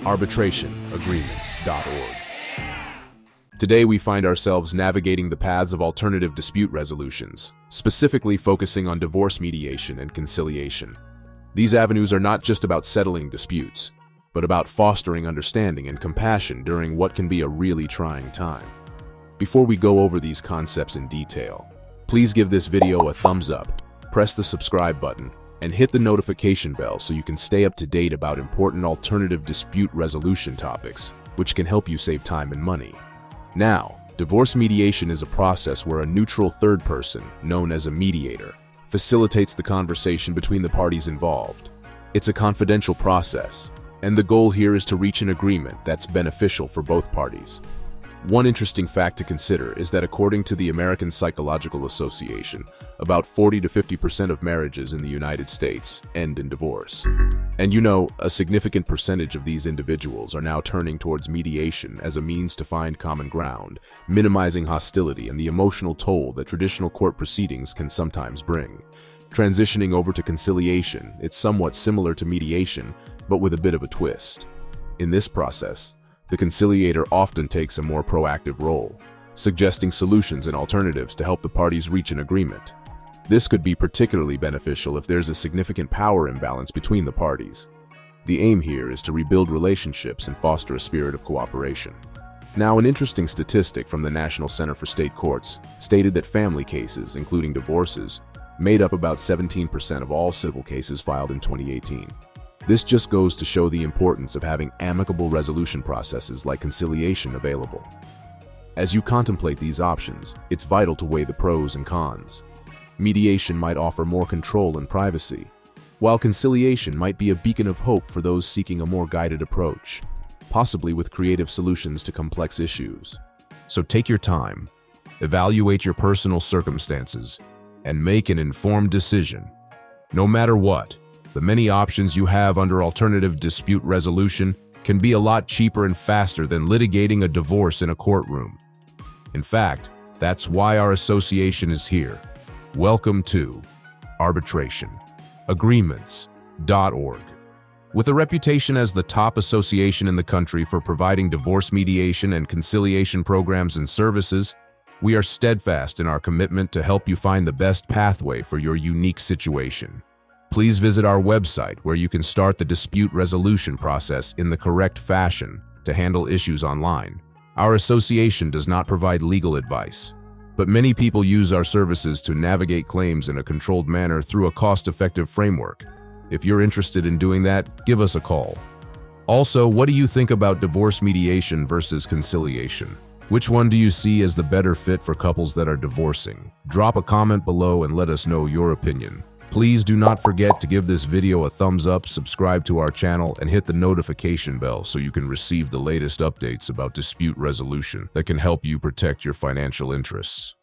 arbitrationagreements.org. Today we find ourselves navigating the paths of alternative dispute resolutions, specifically focusing on divorce mediation and conciliation. These avenues are not just about settling disputes, but about fostering understanding and compassion during what can be a really trying time. Before we go over these concepts in detail, please give this video a thumbs up, press the subscribe button, and hit the notification bell so you can stay up to date about important alternative dispute resolution topics, which can help you save time and money. Now, divorce mediation is a process where a neutral third person, known as a mediator, facilitates the conversation between the parties involved. It's a confidential process, and the goal here is to reach an agreement that's beneficial for both parties. One interesting fact to consider is that according to the American Psychological Association, about 40 to 50% of marriages in the United States end in divorce. And a significant percentage of these individuals are now turning towards mediation as a means to find common ground, minimizing hostility and the emotional toll that traditional court proceedings can sometimes bring. Transitioning over to conciliation, it's somewhat similar to mediation, but with a bit of a twist. In this process, the conciliator often takes a more proactive role, suggesting solutions and alternatives to help the parties reach an agreement. This could be particularly beneficial if there's a significant power imbalance between the parties. The aim here is to rebuild relationships and foster a spirit of cooperation. Now, an interesting statistic from the National Center for State Courts stated that family cases, including divorces, made up about 17% of all civil cases filed in 2018. This just goes to show the importance of having amicable resolution processes like conciliation available. As you contemplate these options, it's vital to weigh the pros and cons. Mediation might offer more control and privacy, while conciliation might be a beacon of hope for those seeking a more guided approach, possibly with creative solutions to complex issues. So take your time, evaluate your personal circumstances, and make an informed decision. No matter what, the many options you have under alternative dispute resolution can be a lot cheaper and faster than litigating a divorce in a courtroom. In fact, that's why our association is here. Welcome to arbitrationagreements.org. With a reputation as the top association in the country for providing divorce mediation and conciliation programs and services, we are steadfast in our commitment to help you find the best pathway for your unique situation. Please visit our website where you can start the dispute resolution process in the correct fashion to handle issues online. Our association does not provide legal advice, but many people use our services to navigate claims in a controlled manner through a cost-effective framework. If you're interested in doing that, give us a call. Also, what do you think about divorce mediation versus conciliation? Which one do you see as the better fit for couples that are divorcing? Drop a comment below and let us know your opinion. Please do not forget to give this video a thumbs up, subscribe to our channel, and hit the notification bell so you can receive the latest updates about dispute resolution that can help you protect your financial interests.